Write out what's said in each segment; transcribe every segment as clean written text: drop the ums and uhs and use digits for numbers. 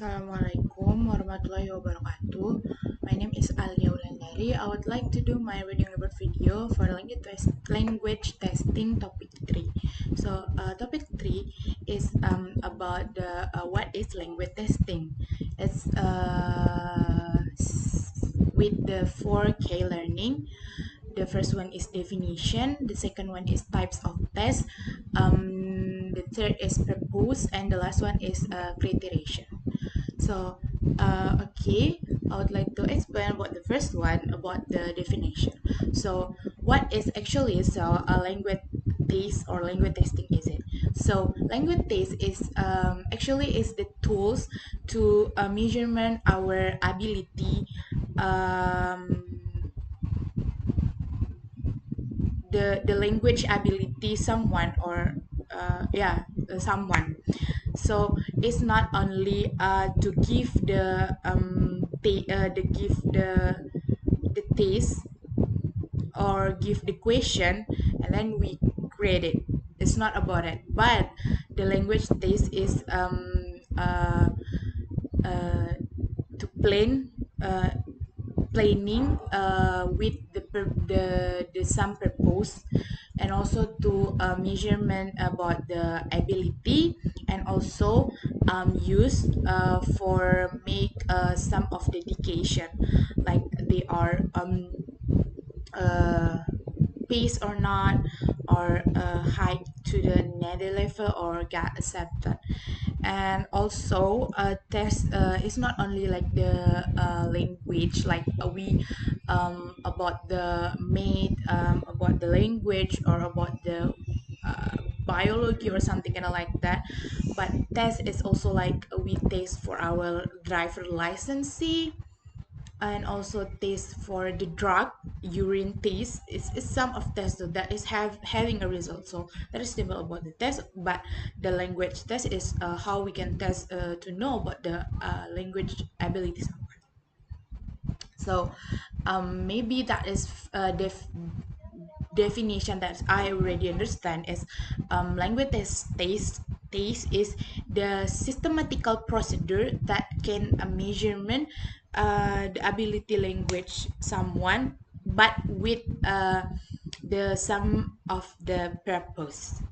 Assalamualaikum warahmatullahi wabarakatuh. My name is Alya. I would like to do my reading report video for language testing topic 3. Topic 3 is about what is language testing. It's with the 4K learning. The first one is definition, the second one is types of test, the third is purpose, and the last one is criteria. So, okay, I would like to explain about the first one about the definition. So, what is actually a language test or language testing is it? So, language test is actually is the tools to measurement our ability, um, the language ability someone or someone. So it's not only to give the give the taste or give the question and then we grade it. It's not about it, but the language taste is uh, to plan planning with the some purpose, and also to measurement about the ability, and also use for make some of the dedication, like they are uh, pace or not, or hike to the nether level or get accepted. And also test is not only like the language, like we about the mate, about the language or about the biology or something kind of like that, but test is also like we test for our driver licensee, and also test for the drug urine test is some of tests that is having a result. So that is simple about the test, but the language test is how we can test to know about the language abilities. So maybe that is definition that I already understand is language test is the systematical procedure that can measurement the ability language someone, but with the sum of the purpose.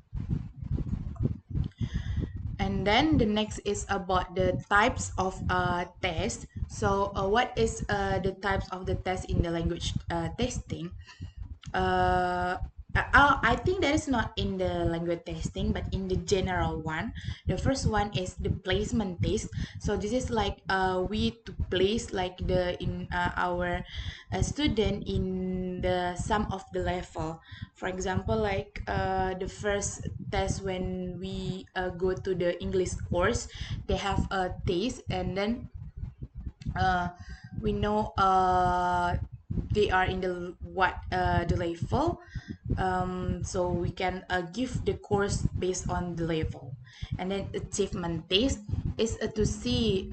And then the next is about the types of test. So what is the types of the test in the language testing? I think that is not in the language testing, but in the general one. The first one is the placement test. So this is like we to place like the in our student in the some of the level. For example, like the first test when we go to the English course, they have a test, and then uh, we know they are in the level, so we can give the course based on the level. And then achievement test is to see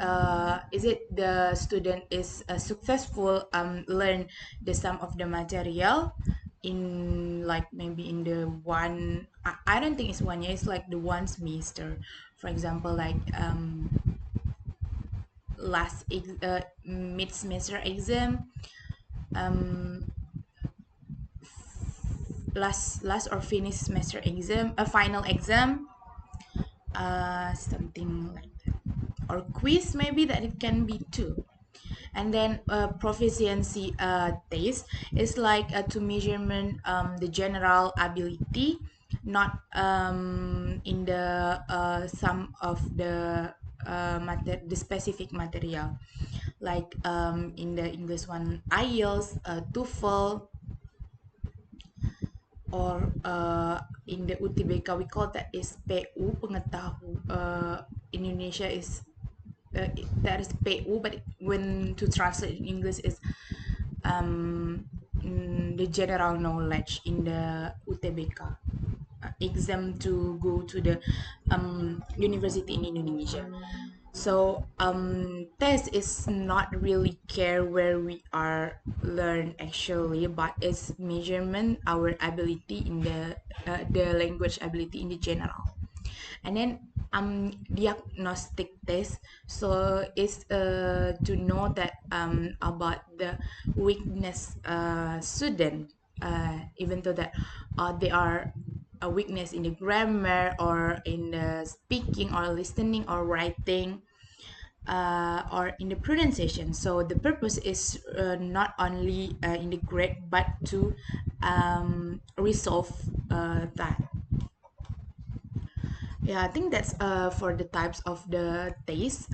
is it the student is successful learn the sum of the material in like maybe in the one, I don't think it's 1 year, it's like the one semester. For example, like mid semester exam, um last or finish semester exam, a final exam, something like that, or quiz maybe that it can be too. And then proficiency test is like to measurement the general ability, not in the some of the the specific material, like in the English one IELTS, TOEFL, or in the UTBK we call that is PU pengetahu. Indonesia is that is PU, but when to translate in English is the general knowledge in the UTBK exam to go to the university in Indonesia. So test is not really care where we are learn actually, but it's measurement our ability in the language ability in the general. And then diagnostic test. So it's to know that about the weakness student, even though that they are a weakness in the grammar or in the speaking or listening or writing, or in the pronunciation. So the purpose is not only in the grade but to resolve that. Yeah, I think that's for the types of the taste,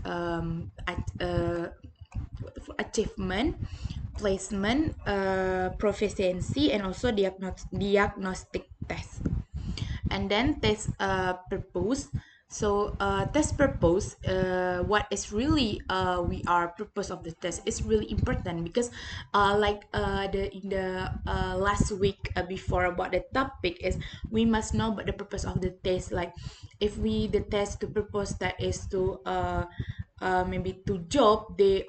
achievement, placement, proficiency, and also diagnostic test. And then test purpose. So test purpose, what is really we are purpose of the test is really important, because like the in the last week before about the topic is we must know about the purpose of the test. Like if we the test to purpose that is to maybe to job, they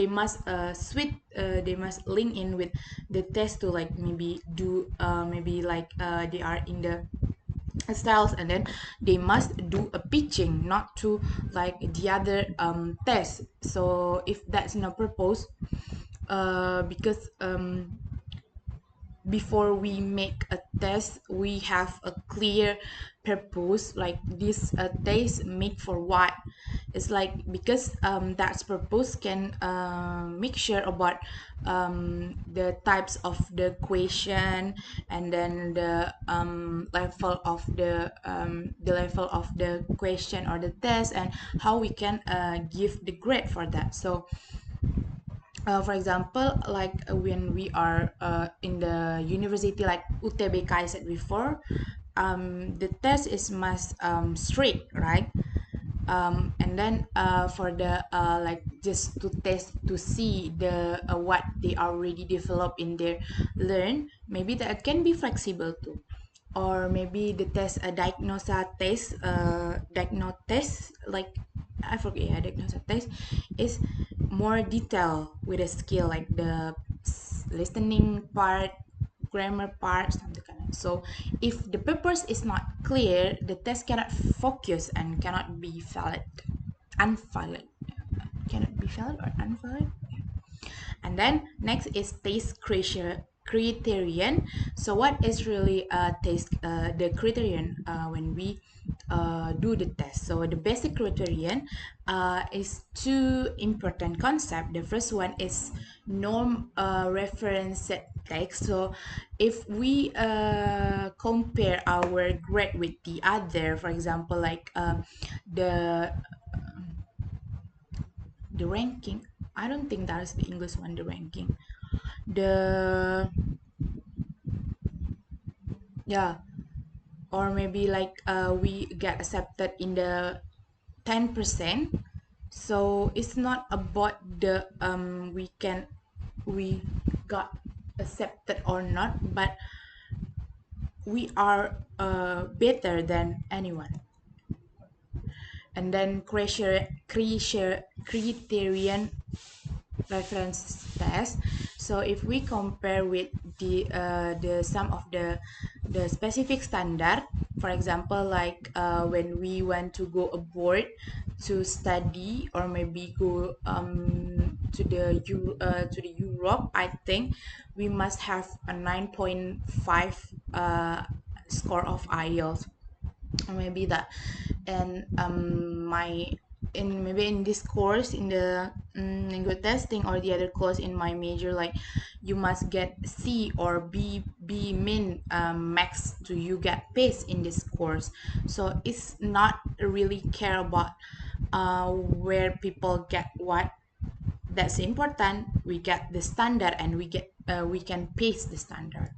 must they must link in with the test to like maybe do maybe like they are in the styles, and then they must do a pitching, not to like the other test. So if that's no purpose, because before we make a test we have a clear purpose, like this test made for what. It's like because that purpose can make sure about the types of the question, and then the level of the question or the test, and how we can give the grade for that. So for example, like when we are in the university, like UTBK I said before, the test is must strict, right? And then for the like just to test to see the what they already developed in their learn, maybe that can be flexible too. Or maybe the test a diagnose test, like I forget, yeah, diagnose test is more detail with a skill, like the listening part, grammar part, something like that. So if the purpose is not clear, the test cannot focus and cannot be valid, unvalid, cannot be valid or unvalid. And then next is taste criterion. So what is really taste the criterion when we do the test? So the basic criterion is two important concept. The first one is norm reference set text. So if we compare our grade with the other, for example, like the the ranking, I don't think that is the English one, the ranking, the yeah, or maybe like we get accepted in the 10%. So it's not about the we got accepted or not, but we are better than anyone. And then criterion reference test. So if we compare with the some of the specific standard, for example, like when we want to go abroad to study, or maybe go to the Europe, I think we must have a 9.5 score of IELTS, or maybe that. And my in maybe in this course, in the language testing or the other course in my major, like you must get C or B min max to you get pace in this course. So it's not really care about where people get what. That's important, we get the standard, and we can pace the standard.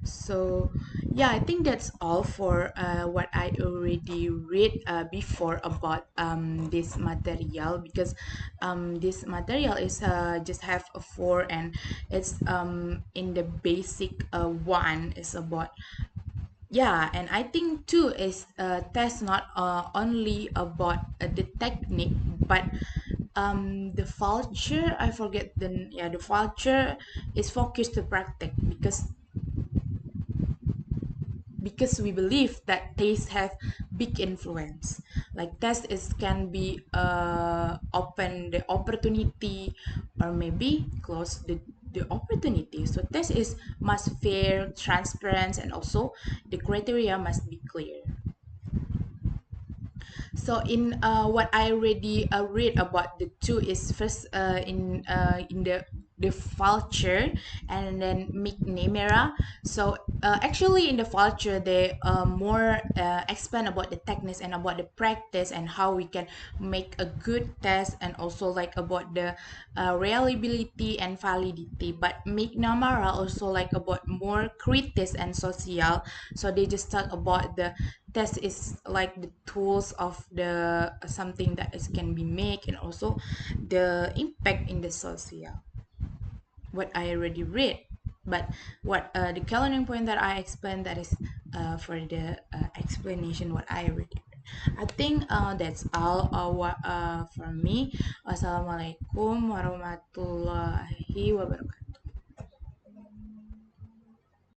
So yeah, I think that's all for what I already read before about this material, because this material is just have a four, and it's in the basic one is about, yeah. And I think too is test not only about the technique, but the culture, I forget the, yeah, the culture is focused to practice, because because we believe that taste have big influence. Like taste is can be open the opportunity or maybe close the opportunity. So taste is must fair, transparent, and also the criteria must be clear. So in what I already read about the two is first in the vulture and then McNamara. So actually in the vulture they more explain about the techniques and about the practice and how we can make a good test and also like about the reliability and validity. But McNamara also like about more critics and social. So they just talk about the test is like the tools of the something that is can be made and also the impact in the social what I already read. But what the coloring point that I explained that is for the explanation what I already read. I think that's all what from me. Wassalamualaikum warahmatullahi wabarakatuh.